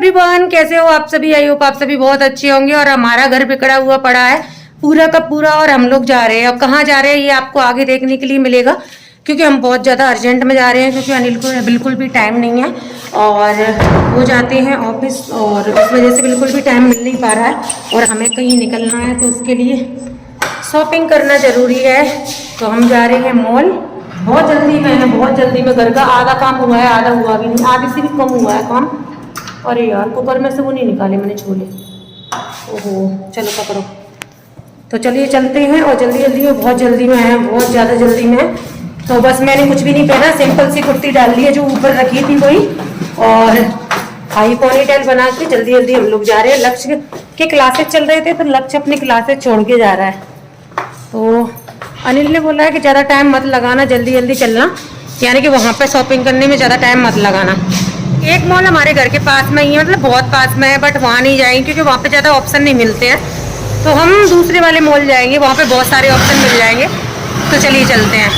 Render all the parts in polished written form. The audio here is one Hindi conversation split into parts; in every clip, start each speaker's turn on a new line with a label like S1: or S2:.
S1: एवरीवन, कैसे हो आप सभी? आई होप आप सभी बहुत अच्छे होंगे। और हमारा घर बिगड़ा हुआ पड़ा है पूरा का पूरा, और हम लोग जा रहे हैं। अब कहाँ जा रहे हैं ये आपको आगे देखने के लिए मिलेगा, क्योंकि हम बहुत ज़्यादा अर्जेंट में जा रहे हैं, क्योंकि अनिल को बिल्कुल भी टाइम नहीं है और वो जाते हैं ऑफिस, और उस वजह से बिल्कुल भी टाइम मिल नहीं पा रहा है और हमें कहीं निकलना है, तो उसके लिए शॉपिंग करना ज़रूरी है। तो हम जा रहे हैं मॉल। बहुत जल्दी में है, बहुत जल्दी में। घर का आधा काम हुआ है, आधा हुआ भी नहीं, आधे से भी कम हुआ है काम। अरे यार, कुकर में से वो नहीं निकाले मैंने छोले। ओहो, चलो पकड़ो। तो चलिए चलते हैं, और जल्दी जल्दी में, बहुत जल्दी में है, बहुत ज़्यादा जल्दी में। तो बस मैंने कुछ भी नहीं पहना, सिंपल सी कुर्ती डाल ली है जो ऊपर रखी थी वही, और हाई पोनीटेल बना के जल्दी जल्दी हम लोग जा रहे हैं। लक्ष्य के क्लासेस चल रहे थे, तो लक्ष्य अपनी क्लासेस छोड़ के जा रहा है। तो अनिल ने बोला है कि ज़्यादा टाइम मत लगाना, जल्दी जल्दी चलना, यानी कि वहाँ पे शॉपिंग करने में ज़्यादा टाइम मत लगाना। एक मॉल हमारे घर के पास में ही है, मतलब बहुत पास में है, बट वहाँ नहीं जाएंगे क्योंकि वहाँ पे ज़्यादा ऑप्शन नहीं मिलते हैं। तो हम दूसरे वाले मॉल जाएंगे, वहाँ पे बहुत सारे ऑप्शन मिल जाएंगे। तो चलिए चलते हैं।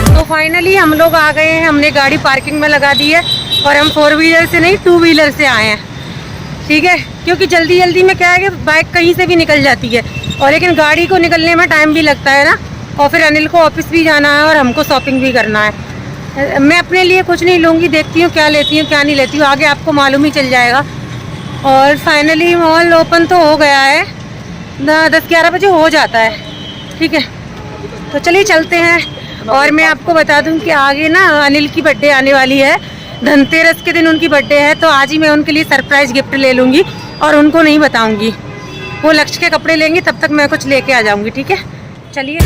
S1: तो फाइनली हम लोग आ गए हैं, हमने गाड़ी पार्किंग में लगा दी है, और हम 4 व्हीलर से नहीं 2 व्हीलर से आए हैं, ठीक है। क्योंकि जल्दी जल्दी में क्या है कि बाइक कहीं से भी निकल जाती है, और लेकिन गाड़ी को निकलने में टाइम भी लगता है ना, और फिर अनिल को ऑफिस भी जाना है और हमको शॉपिंग भी करना है। मैं अपने लिए कुछ नहीं लूँगी, देखती हूँ क्या लेती हूँ क्या नहीं लेती हूँ, आगे आपको मालूम ही चल जाएगा। और फाइनली मॉल ओपन तो हो गया है, 10-11 बजे हो जाता है, ठीक है। तो चलिए चलते हैं। और मैं आपको बता दूं कि आगे ना अनिल की बर्थडे आने वाली है, धनतेरस के दिन उनकी बर्थडे है, तो आज ही मैं उनके लिए सरप्राइज गिफ्ट ले लूँगी और उनको नहीं बताऊँगी। वो लक्ष्य के कपड़े लेंगे, तब तक मैं कुछ लेके आ जाऊँगी, ठीक है। चलिए।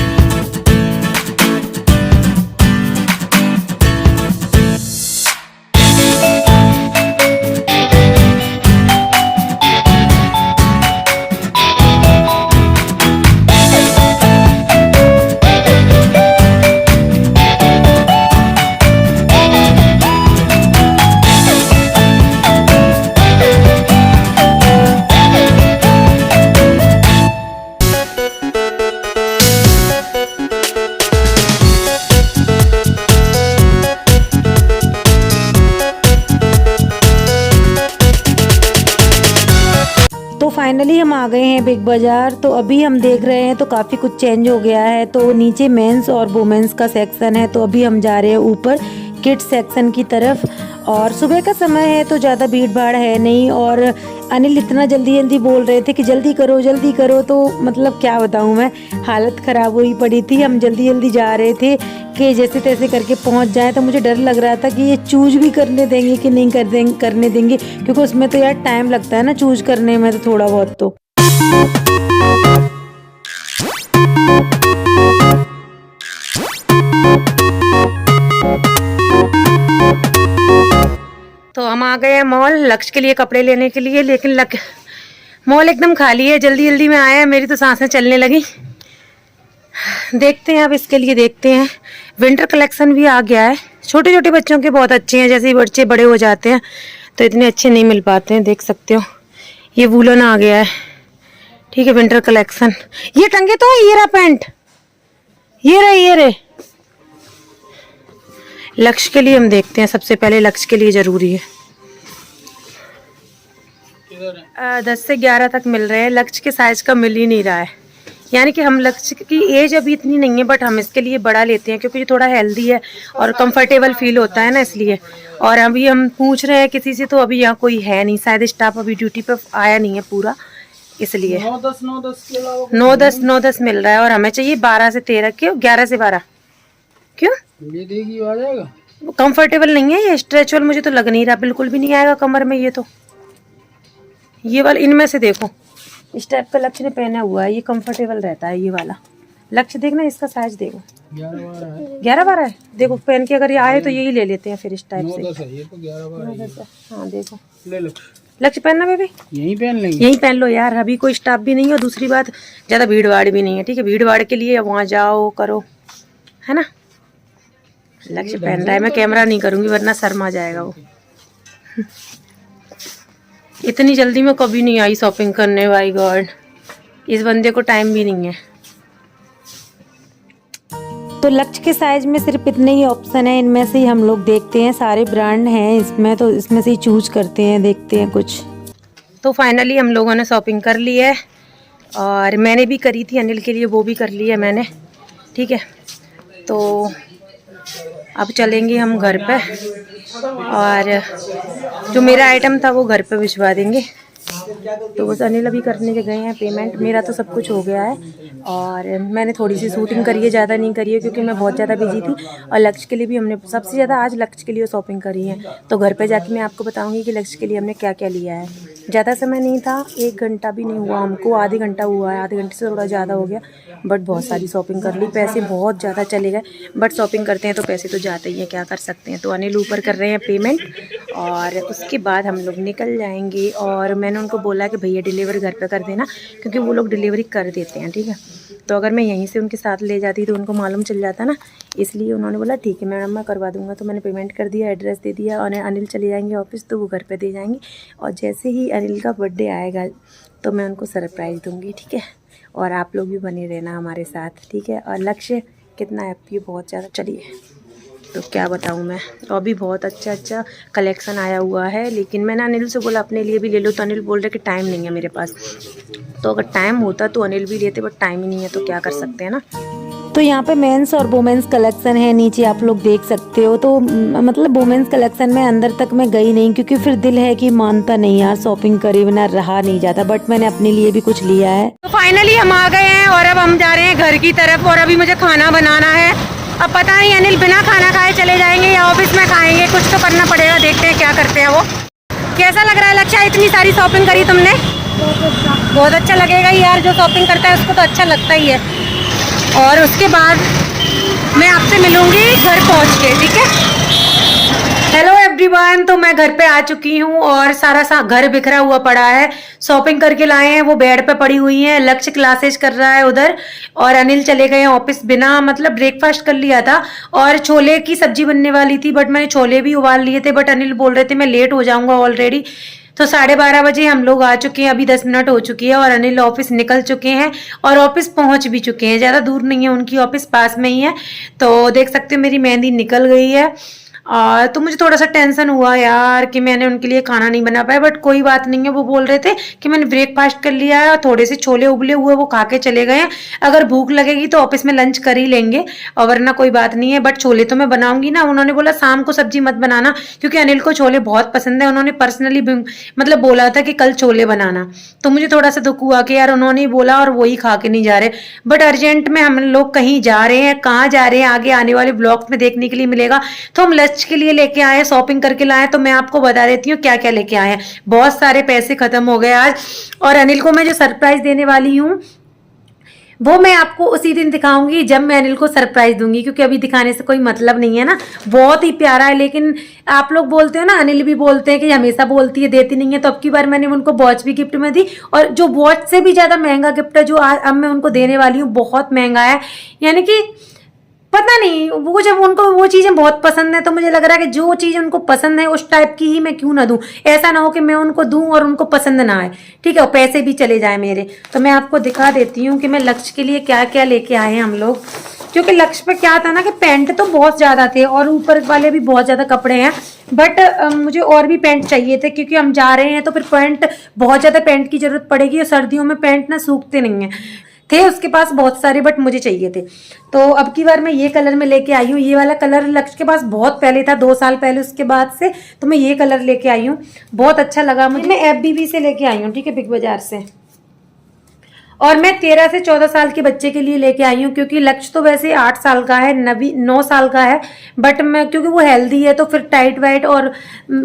S1: तो फाइनली हम आ गए हैं बिग बाज़ार। तो अभी हम देख रहे हैं तो काफ़ी कुछ चेंज हो गया है। तो नीचे मेंस और वुमेंस का सेक्शन है, तो अभी हम जा रहे हैं ऊपर किड्स सेक्शन की तरफ। और सुबह का समय है तो ज़्यादा भीड़ भाड़ है नहीं, और अनिल इतना जल्दी जल्दी बोल रहे थे कि जल्दी करो, तो मतलब क्या बताऊँ मैं, हालत ख़राब हुई पड़ी थी। हम जल्दी जल्दी जा रहे थे कि जैसे तैसे करके पहुंच जाए। तो मुझे डर लग रहा था कि ये चूज भी करने देंगे कि नहीं करने देंगे, क्योंकि उसमें तो यार टाइम लगता है ना चूज करने में, तो थोड़ा बहुत तो हम आ गए हैं मॉल लक्ष्य के लिए कपड़े लेने के लिए, लेकिन मॉल एकदम खाली है। जल्दी जल्दी में आया है, मेरी तो सांसें चलने लगी। देखते हैं, अब इसके लिए देखते हैं। विंटर कलेक्शन भी आ गया है, छोटे छोटे बच्चों के बहुत अच्छे हैं। जैसे ही बच्चे बड़े हो जाते हैं तो इतने अच्छे नहीं मिल पाते हैं, देख सकते हो। ये वूलन आ गया है, ठीक है, विंटर कलेक्शन। ये टंगे तो है, ये रहा पैंट, ये रहे। लक्ष्य के लिए हम देखते हैं, सबसे पहले लक्ष्य के लिए जरूरी है। 10 से 11 तक मिल रहे हैं, लक्ष्य के साइज का मिल ही नहीं रहा है। यानी कि हम लक्ष्य की एज अभी इतनी नहीं है, बट हम इसके लिए बड़ा लेते हैं क्योंकि ये थोड़ा हेल्दी है और कंफर्टेबल फील होता है ना, इसलिए। और अभी हम पूछ रहे हैं किसी से, तो अभी यहाँ कोई है नहीं, शायद स्टाफ अभी ड्यूटी पे आया नहीं है पूरा, इसलिए 9-10 मिल रहा है। और हमें चाहिए 12 से 13, क्यों 11 से 12 क्यों?
S2: ये देखिए आ जाएगा।
S1: कंफर्टेबल नहीं है ये, स्ट्रेचबल मुझे तो लग नहीं रहा, बिल्कुल भी नहीं आएगा कमर में ये। तो ये वाला इनमें से देखो, इस टाइप का लक्ष्य ने पहना हुआ है, ये कंफर्टेबल रहता है ये वाला। लक्ष्य देखना, इसका साइज देखो, 11-12 है। देखो पहन के अगर ये आए तो यही ले लेते हैं फिर इस टाइप से।
S2: 9-10 है ये तो, 11-12 है।
S1: हाँ देखो,
S2: ले लो
S1: लक्ष्य पहनना बेबी,
S2: यही पहन लेंगे।
S1: यही पहन लो यार, अभी कोई स्टाफ भी नहीं है, और दूसरी बात ज़्यादा भीड़ भाड़ भी नहीं है, ठीक है। भीड़ भाड़ के लिए वहाँ जाओ करो, है ना। लक्ष्य पहन रहा है, मैं कैमरा नहीं करूँगी वरना शर्म आ जाएगा वो। इतनी जल्दी में कभी नहीं आई शॉपिंग करने, बाई गॉड। इस बंदे को टाइम भी नहीं है।
S3: तो लक्ष्य के साइज में सिर्फ इतने ही ऑप्शन है, इनमें से ही हम लोग देखते हैं, सारे ब्रांड हैं इसमें, तो इसमें से ही चूज करते हैं, देखते हैं कुछ।
S1: तो फाइनली हम लोगों ने शॉपिंग कर ली है और मैंने भी करी थी, अनिल के लिए वो भी कर ली है मैंने, ठीक है। तो अब चलेंगे हम घर पे और जो मेरा आइटम था वो घर पे भिजवा देंगे। तो बस अनिल अभी करने के गए हैं पेमेंट, मेरा तो सब कुछ हो गया है और मैंने थोड़ी सी शूटिंग करी है, ज़्यादा नहीं करी है क्योंकि मैं बहुत ज़्यादा बिजी थी। और लक्ष्य के लिए भी हमने सबसे ज़्यादा आज लक्ष्य के लिए शॉपिंग करी है। तो घर पे जाके मैं आपको बताऊंगी कि लक्ष्य के लिए हमने क्या क्या लिया है। ज़्यादा समय नहीं था, 1 घंटा भी नहीं हुआ हमको, आधे घंटा हुआ है, आधे घंटे से थोड़ा ज़्यादा हो गया, बट बहुत सारी शॉपिंग कर ली। पैसे बहुत ज़्यादा चले गए, बट शॉपिंग करते हैं तो पैसे तो जाते ही हैं, क्या कर सकते हैं। तो अनिल ऊपर कर रहे हैं पेमेंट और उसके बाद हम लोग निकल जाएंगे। और मैंने उनको बोला कि भैया डिलीवरी घर पे कर देना, क्योंकि वो लोग डिलीवरी कर देते हैं, ठीक है। तो अगर मैं यहीं से उनके साथ ले जाती तो उनको मालूम चल जाता ना, इसलिए उन्होंने बोला ठीक है मैडम मैं करवा दूंगा। तो मैंने पेमेंट कर दिया, एड्रेस दे दिया और अनिल चले जाएंगे ऑफिस, तो वो घर पे दे जाएंगे। और जैसे ही अनिल का बर्थडे आएगा तो मैं उनको सरप्राइज़ दूँगी, ठीक है। और आप लोग भी बने रहना हमारे साथ, ठीक है। और लक्ष्य कितना हैप्पी है, बहुत ज़्यादा। चलिए तो क्या बताऊँ मैं, और भी बहुत अच्छा कलेक्शन आया हुआ है। लेकिन मैंने अनिल से बोला अपने लिए भी ले लो, तो अनिल बोल रहे कि टाइम नहीं है मेरे पास। तो अगर टाइम होता तो अनिल भी लेते, बट टाइम ही नहीं है, तो क्या कर सकते हैं ना।
S3: तो यहाँ पे मेंस और वुमेन्स कलेक्शन है, नीचे आप लोग देख सकते हो। तो मतलब वुमेन्स कलेक्शन में अंदर तक मैं गई नहीं, क्योंकि फिर दिल है कि मानता नहीं यार, शॉपिंग करे बिना रहा नहीं जाता। बट मैंने अपने लिए भी कुछ लिया है।
S1: तो फाइनली हम आ गए हैं और अब हम जा रहे हैं घर की तरफ। और अभी मुझे खाना बनाना है। अब पता नहीं अनिल बिना खाना खाए चले जाएंगे या ऑफिस में खाएंगे, कुछ तो करना पड़ेगा, देखते हैं क्या करते हैं वो। कैसा लग रहा है लक्ष्य, इतनी सारी शॉपिंग करी तुमने? बहुत अच्छा लगेगा यार, जो शॉपिंग करता है उसको तो अच्छा लगता ही है। और उसके बाद मैं आपसे मिलूंगी घर पहुंच के, ठीक है। हेलो एवरीवन, तो मैं घर पे आ चुकी हूँ और सारा घर बिखरा हुआ पड़ा है। शॉपिंग करके लाए हैं, वो बेड पे पड़ी हुई हैं। लक्ष्य क्लासेस कर रहा है उधर और अनिल चले गए ऑफिस बिना मतलब ब्रेकफास्ट कर लिया था। और छोले की सब्जी बनने वाली थी, बट मैंने छोले भी उबाल लिए थे, बट अनिल बोल रहे थे मैं लेट हो जाऊंगा ऑलरेडी। तो 12:30 बजे हम लोग आ चुके हैं, अभी 10 मिनट हो चुकी है और अनिल ऑफिस निकल चुके हैं और ऑफिस पहुंच भी चुके हैं। ज़्यादा दूर नहीं है, उनकी ऑफिस पास में ही है। तो देख सकते हो मेरी मेहंदी निकल गई है। तो मुझे थोड़ा सा टेंशन हुआ यार कि मैंने उनके लिए खाना नहीं बना पाया, बट कोई बात नहीं है। वो बोल रहे थे कि मैंने ब्रेकफास्ट कर लिया है और थोड़े से छोले उबले हुए वो खा के चले गए हैं, अगर भूख लगेगी तो ऑफिस में लंच कर ही लेंगे और वरना कोई बात नहीं है। बट छोले तो मैं बनाऊंगी ना। उन्होंने बोला शाम को सब्जी मत बनाना, क्योंकि अनिल को छोले बहुत पसंद है। उन्होंने पर्सनली मतलब बोला था कि कल छोले बनाना। तो मुझे थोड़ा सा दुख हुआ कि यार उन्होंने ही बोला और वही खा के नहीं जा रहे। बट अर्जेंट में हम लोग कहीं जा रहे हैं, कहाँ जा रहे हैं आगे आने वाले ब्लॉग में देखने के लिए मिलेगा। तो हम के लिए लेके आए, शॉपिंग करके लाए। तो मैं आपको बता देती हूँ क्या क्या लेके आए हैं। बहुत सारे पैसे खत्म हो गए आज। और अनिल को मैं जो सरप्राइज देने वाली हूँ वो मैं आपको उसी दिन दिखाऊंगी जब मैं अनिल को सरप्राइज दूंगी, क्योंकि अभी दिखाने से कोई मतलब नहीं है ना। बहुत ही प्यारा है, लेकिन आप लोग बोलते हो ना, अनिल भी बोलते हैं कि हमेशा बोलती है देती नहीं है। तो अब की बार मैंने उनको वॉच भी गिफ्ट में दी, और जो वॉच से भी ज्यादा महंगा गिफ्ट है जो अब मैं उनको देने वाली हूँ, बहुत महंगा है। यानी कि पता नहीं, वो जब उनको वो चीजें बहुत पसंद है तो मुझे लग रहा है कि जो चीज उनको पसंद है उस टाइप की ही मैं क्यों ना दूं। ऐसा ना हो कि मैं उनको दूं और उनको पसंद ना आए, ठीक है, और पैसे भी चले जाए मेरे। तो मैं आपको दिखा देती हूँ कि मैं लक्ष्य के लिए क्या क्या लेके आए हैं हम लोग। क्योंकि लक्ष्य पे क्या था ना कि पैंट तो बहुत ज्यादा थे और ऊपर वाले भी बहुत ज्यादा कपड़े हैं, बट मुझे और भी पैंट चाहिए थे, क्योंकि हम जा रहे हैं तो फिर पैंट बहुत ज्यादा पैंट की जरूरत पड़ेगी। और सर्दियों में पैंट ना सूखते नहीं है। थे उसके पास बहुत सारे, बट मुझे चाहिए थे। तो अब की बार मैं ये कलर में लेके आई हूँ। ये वाला कलर लक्ष्य के पास बहुत पहले था, 2 साल पहले उसके बाद से। तो मैं ये कलर लेके आई हूँ, बहुत अच्छा लगा मुझे। मैं FBB से लेके आई हूँ, ठीक है, बिग बाजार से। और मैं 13 से 14 साल के बच्चे के लिए लेके आई हूँ, क्योंकि लक्ष्य तो वैसे 8 साल का है, नबी 9 साल का है, बट मैं क्योंकि वो हेल्दी है तो फिर टाइट वाइट, और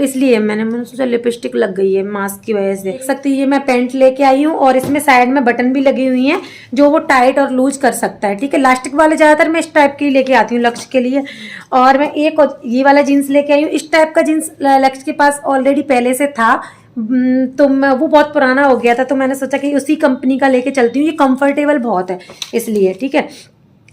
S1: इसलिए मैंने सोचा लिपस्टिक लग गई है मास्क की वजह से। देख सकते हो ये मैं पैंट लेके आई हूँ और इसमें साइड में बटन भी लगी हुई हैं जो वो टाइट और लूज कर सकता है, ठीक है। इलास्टिक वाले ज्यादातर मैं इस टाइप की लेके आती हूँ लक्ष्य के लिए। और मैं एक ये वाला जीन्स लेके आई हूँ। इस टाइप का जीन्स लक्ष्य के पास ऑलरेडी पहले से था, तो वो बहुत पुराना हो गया था, तो मैंने सोचा कि उसी कंपनी का लेके चलती हूँ। ये कंफर्टेबल बहुत है इसलिए, ठीक है।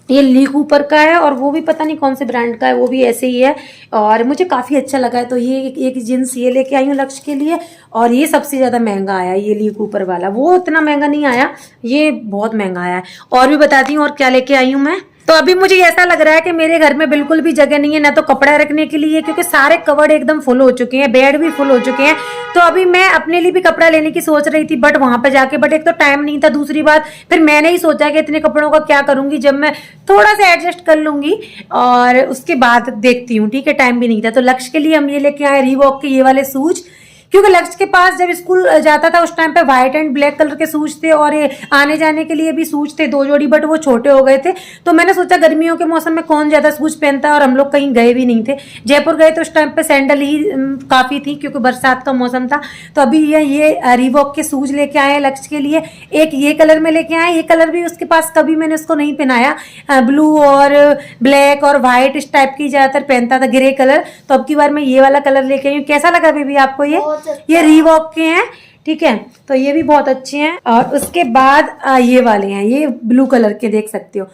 S1: ये ली कूपर का है और वो भी पता नहीं कौन से ब्रांड का है, वो भी ऐसे ही है और मुझे काफ़ी अच्छा लगा है। तो ये एक जींस ये लेके आई हूँ लक्ष्य के लिए। और ये सबसे ज़्यादा महंगा आया, ये ली कूपर वाला। वो इतना महंगा नहीं आया, ये बहुत महंगा आया है। और भी बताती हूँ और क्या लेके आई हूँ मैं। तो अभी मुझे ऐसा लग रहा है कि मेरे घर में बिल्कुल भी जगह नहीं है ना तो कपड़ा रखने के लिए, क्योंकि सारे कवर्ड एकदम फुल हो चुके हैं, बेड भी फुल हो चुके हैं। तो अभी मैं अपने लिए भी कपड़ा लेने की सोच रही थी बट वहां पे जाके, बट एक तो टाइम नहीं था, दूसरी बात फिर मैंने ही सोचा कि इतने कपड़ों का क्या करूंगी, जब मैं थोड़ा सा एडजस्ट कर लूंगी और उसके बाद देखती हूँ, ठीक है। टाइम भी नहीं था। तो लक्ष्य के लिए हम ये लेके आए रीबॉक के ये वाले शूज, क्योंकि लक्ष्य के पास जब स्कूल जाता था उस टाइम पे व्हाइट एंड ब्लैक कलर के शूज थे और ये आने जाने के लिए भी शूज थे 2 जोड़ी, बट वो छोटे हो गए थे। तो मैंने सोचा गर्मियों के मौसम में कौन ज्यादा शूज पहनता है, और हम लोग कहीं गए भी नहीं थे, जयपुर गए तो उस टाइम पे सैंडल ही काफी थी क्योंकि बरसात का मौसम था। तो अभी ये रीबॉक के शूज लेके आए हैं लक्ष्य के लिए। एक ये कलर में लेके आए, ये कलर भी उसके पास कभी मैंने उसको नहीं पहनाया, ब्लू और ब्लैक और व्हाइट इस टाइप की ज्यादातर पहनता था, ग्रे कलर। तो अब की बार मैं ये वाला कलर लेके आई हूँ। कैसा लगा बेबी आपको ये रीबॉक के हैं, ठीक है। तो ये भी बहुत अच्छे हैं। और उसके बाद ये वाले हैं, ये ब्लू कलर के देख सकते हो।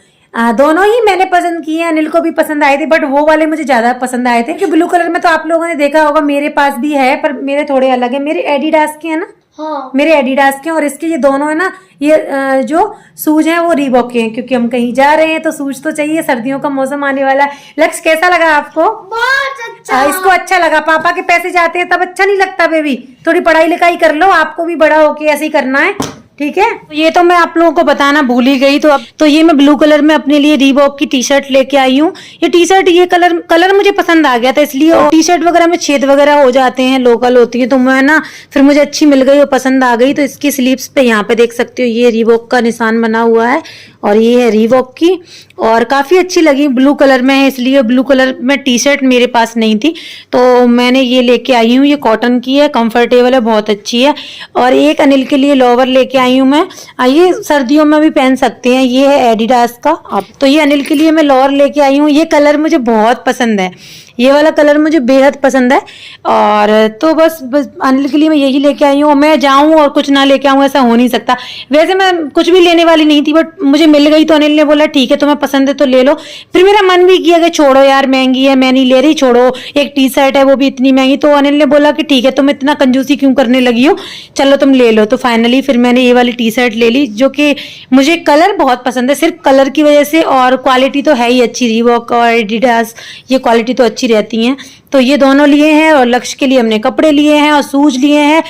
S1: दोनों ही मैंने पसंद किए हैं, अनिल को भी पसंद आए थे, बट वो वाले मुझे ज्यादा पसंद आए थे। क्योंकि ब्लू कलर में तो आप लोगों ने देखा होगा मेरे पास भी है, पर मेरे थोड़े अलग है। मेरे एडिडास के हैं ना, हाँ। मेरे एडिडास के हैं, और इसके ये दोनों है ना, ये जो शूज हैं वो रीबॉक के हैं, क्योंकि हम कहीं जा रहे हैं तो शूज तो चाहिए, सर्दियों का मौसम आने वाला है। लक्ष्य कैसा लगा आपको?
S4: बहुत अच्छा।
S1: इसको अच्छा लगा। पापा के पैसे जाते हैं तब अच्छा नहीं लगता बेबी, थोड़ी पढ़ाई लिखाई कर लो, आपको भी बड़ा होके ऐसे ही करना है, ठीक है। तो ये तो मैं आप लोगों को बताना भूल ही गई। तो अब तो ये मैं ब्लू कलर में अपने लिए रीबॉक की टी शर्ट लेके आई हूँ। ये टी शर्ट, ये कलर मुझे पसंद आ गया था, इसलिए टी शर्ट वगैरह में छेद वगैरह हो जाते हैं, लोकल होती है, तो मैं ना फिर मुझे अच्छी मिल गई और पसंद आ गई। तो इसकी स्लीव्स पे यहाँ पे देख सकते हो ये रीबॉक का निशान बना हुआ है, और ये है रीबॉक की, और काफी अच्छी लगी। ब्लू कलर में है, इसलिए ब्लू कलर में टी शर्ट मेरे पास नहीं थी तो मैंने ये लेके आई हूँ। ये कॉटन की है, कंफर्टेबल है, बहुत अच्छी है। और एक अनिल के लिए लोवर लेके आई हूँ मैं, ये सर्दियों में भी पहन सकते हैं, ये है एडिडास का। अब तो ये अनिल के लिए मैं लोवर लेके आई हूँ। ये कलर मुझे बहुत पसंद है, ये वाला कलर मुझे बेहद पसंद है। और तो बस अनिल के लिए मैं यही लेके आई हूँ। मैं जाऊं और कुछ ना लेके आऊं ऐसा हो नहीं सकता। वैसे मैं कुछ भी लेने वाली नहीं थी, बट मुझे मिल गई तो अनिल ने बोला ठीक है तुम्हें पसंद है तो ले लो। फिर मेरा मन भी किया कि छोड़ो यार, महंगी है, मैं नहीं ले रही, छोड़ो, एक टी शर्ट है वो भी इतनी महंगी। तो अनिल ने बोला कि ठीक है तुम इतना कंजूसी क्यों करने लगी हो, चलो तुम ले लो। तो फाइनली फिर मैंने ये वाली टी शर्ट ले ली, जो कि मुझे कलर बहुत पसंद है, सिर्फ कलर की वजह से, और क्वालिटी तो है ही अच्छी, रीबॉक और एडिडास ये क्वालिटी तो अच्छी रहती हैं। तो ये दोनों लिए हैं, और लक्ष्य के लिए हमने कपड़े लिए हैं और शूज लिए हैं।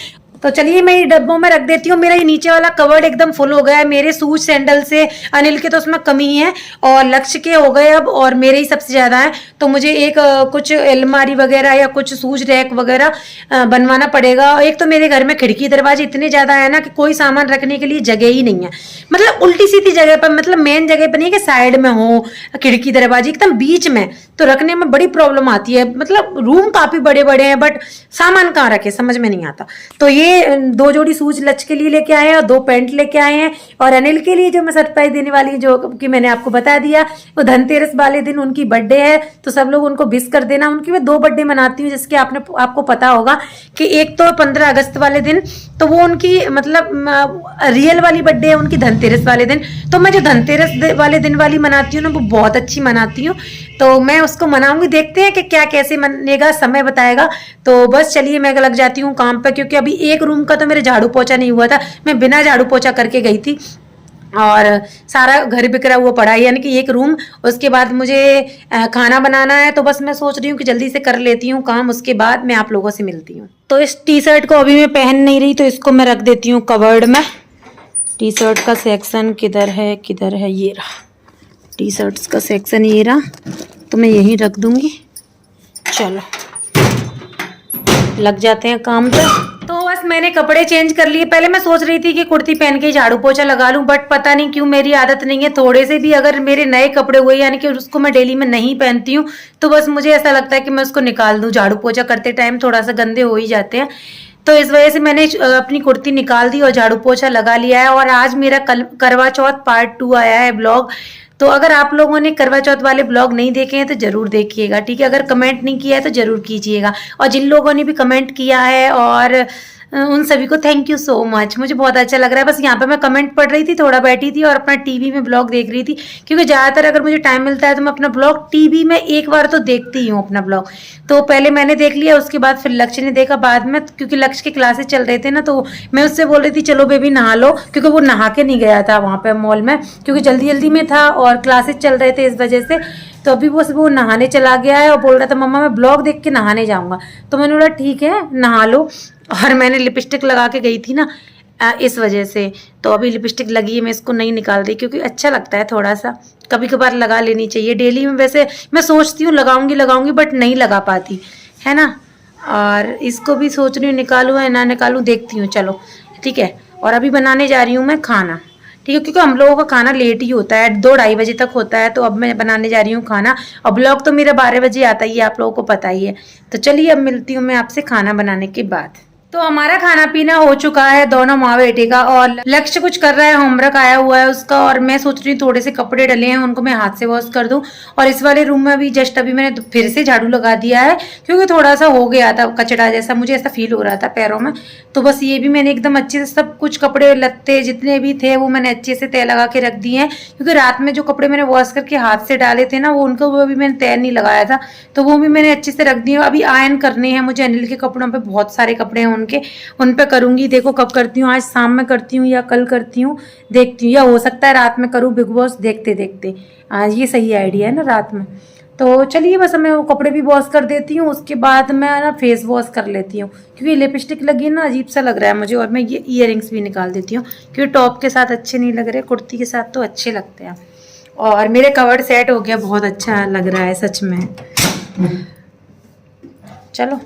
S1: तो चलिए मैं ये डब्बों में रख देती हूँ। मेरा ये नीचे वाला कवर्ड एकदम फुल हो गया है मेरे शूज सैंडल से। अनिल के तो उसमें कमी है और लक्ष्य के हो गए अब, और मेरे ही सबसे ज्यादा है। तो मुझे एक कुछ अलमारी वगैरह या कुछ शूज रैक वगैरह बनवाना पड़ेगा। एक तो मेरे घर में खिड़की दरवाजे इतने ज्यादा है ना कि कोई सामान रखने के लिए जगह ही नहीं है, मतलब उल्टी सीधी जगह पर, मतलब मेन जगह पर नहीं कि साइड में हो खिड़की दरवाजे, एकदम बीच में, तो रखने में बड़ी प्रॉब्लम आती है। मतलब रूम काफी बड़े बड़े हैं बट सामान कहाँ रखे समझ में नहीं आता। तो ये 2 जोड़ी शूज लक्ष्य के लिए लेके आए हैं और 2 पैंट लेके आए हैं। और अनिल के लिए जो मैं सरप्राइज देने वाली हूँ, जो कि मैंने आपको बता दिया, वो धनतेरस वाले दिन उनकी बर्थडे है, तो सब लोग उनको विश कर देना। उनकी मैं 2 बर्थडे मनाती हूँ, जिसके आपको पता होगा कि एक तो 15 अगस्त वाले दिन, तो वो उनकी मतलब रियल वाली बर्थडे है उनकी धनतेरस वाले दिन। तो मैं जो धनतेरस वाले दिन वाली मनाती हूँ ना, वो बहुत अच्छी मनाती हूँ, तो मैं उसको मनाऊंगी। देखते हैं कि क्या कैसे मनेगा, समय बताएगा। तो बस चलिए मैं लग जाती हूँ काम पर, क्योंकि अभी एक रूम का तो मेरे झाड़ू पोछा नहीं हुआ था, मैं बिना झाड़ू पोछा करके गई थी और सारा घर बिखरा हुआ पड़ा है, यानी कि एक रूम। उसके बाद मुझे खाना बनाना है, तो बस मैं सोच रही हूँ कि जल्दी से कर लेती हूँ काम, उसके बाद मैं आप लोगों से मिलती हूँ। तो इस टी शर्ट को अभी मैं पहन नहीं रही, तो इसको मैं रख देती हूँ कवर्ड में। टी शर्ट का सेक्शन किधर है, ये रहा टी शर्ट्स का सेक्शन, ये रहा, तो मैं यहीं रख दूंगी। चलो लग जाते हैं काम पे। तो बस मैंने कपड़े चेंज कर लिए। पहले मैं सोच रही थी कि कुर्ती पहन के झाड़ू पोछा लगा लूं, बट पता नहीं क्यों मेरी आदत नहीं है, थोड़े से भी अगर मेरे नए कपड़े हुए, यानी कि उसको मैं डेली में नहीं पहनती हूँ, तो बस मुझे ऐसा लगता है कि मैं उसको निकाल दूं। झाड़ू पोछा करते टाइम थोड़ा सा गंदे हो ही जाते हैं, तो इस वजह से मैंने अपनी कुर्ती निकाल दी और झाड़ू पोछा लगा लिया है। और आज मेरा करवा चौथ पार्ट 2 आया है ब्लॉग, तो अगर आप लोगों ने करवा चौथ वाले ब्लॉग नहीं देखे हैं तो जरूर देखिएगा, ठीक है। अगर कमेंट नहीं किया है तो जरूर कीजिएगा। और जिन लोगों ने भी कमेंट किया है और उन सभी को थैंक यू सो मच। मुझे बहुत अच्छा लग रहा है। बस यहाँ पे मैं कमेंट पढ़ रही थी, थोड़ा बैठी थी और अपना टीवी में ब्लॉग देख रही थी, क्योंकि ज़्यादातर अगर मुझे टाइम मिलता है तो मैं अपना ब्लॉग टीवी में एक बार तो देखती ही हूँ अपना ब्लॉग। तो पहले मैंने देख लिया, उसके बाद फिर लक्ष्य ने देखा बाद में, क्योंकि लक्ष्य के क्लासेस चल रहे थे ना, तो मैं उससे बोल रही थी चलो बेबी नहा लो, क्योंकि वो नहा के नहीं गया था वहाँ पे मॉल में, क्योंकि जल्दी जल्दी में था और क्लासेस चल रहे थे इस वजह से। तो अभी वो नहाने चला गया है और बोल रहा था मम्मा मैं ब्लॉग देख के नहाने जाऊंगा। तो मैंने बोला ठीक है नहा लो। और मैंने लिपस्टिक लगा के गई थी ना इस वजह से, तो अभी लिपस्टिक लगी है, मैं इसको नहीं निकाल दी क्योंकि अच्छा लगता है थोड़ा सा, कभी कभार लगा लेनी चाहिए। डेली में वैसे मैं सोचती हूँ लगाऊंगी बट नहीं लगा पाती है ना। और इसको भी सोच रही हूँ निकालूँ या ना निकालूँ, देखती हूँ चलो ठीक है। और अभी बनाने जा रही हूँ मैं खाना, ठीक है, क्योंकि हम लोगों का खाना लेट ही होता है, 2-2:30 बजे तक होता है। तो अब मैं बनाने जा रही हूँ खाना, और ब्लॉग तो मेरा 12 बजे आता ही है, आप लोगों को पता ही है। तो चलिए अब मिलती हूँ मैं आपसे खाना बनाने के बाद। तो हमारा खाना पीना हो चुका है दोनों माँ बेटे का, और लक्ष्य कुछ कर रहा है, होमवर्क आया हुआ है उसका, और मैं सोच रही हूँ थोड़े से कपड़े डले हैं उनको मैं हाथ से वॉश कर दूं। और इस वाले रूम में भी जस्ट अभी मैंने फिर से झाड़ू लगा दिया है, क्योंकि थोड़ा सा हो गया था कचड़ा जैसा, मुझे ऐसा फील हो रहा था पैरों में। तो बस ये भी मैंने एकदम अच्छे से सब कुछ कपड़े लत्ते जितने भी थे वो मैंने अच्छे से तय लगा के रख दिए हैं, क्योंकि रात में जो कपड़े मैंने वॉश करके हाथ से डाले थे ना वो भी मैंने तय नहीं लगाया था, तो वो भी मैंने अच्छे से रख दिए। अभी आयरन करने हैं मुझे अनिल के कपड़ों पे, बहुत सारे कपड़े हैं उनके, उन पे करूंगी। देखो कब करती हूँ, आज शाम में करती हूँ या कल करती हूँ, देखती हूँ, या हो सकता है रात में करूँ बिग बॉस देखते देखते। आज ये सही आइडिया है ना रात में। तो चलिए बस मैं वो कपड़े भी वॉश कर देती हूँ, उसके बाद मैं ना फेस वॉश कर लेती हूँ, क्योंकि लिपस्टिक लगी ना अजीब सा लग रहा है मुझे। और मैं ये ईयरिंग्स भी निकाल देती हूँ, क्योंकि टॉप के साथ अच्छे नहीं लग रहे, कुर्ती के साथ तो अच्छे लगते हैं। और मेरे कवर सेट हो गया, बहुत अच्छा लग रहा है सच में। चलो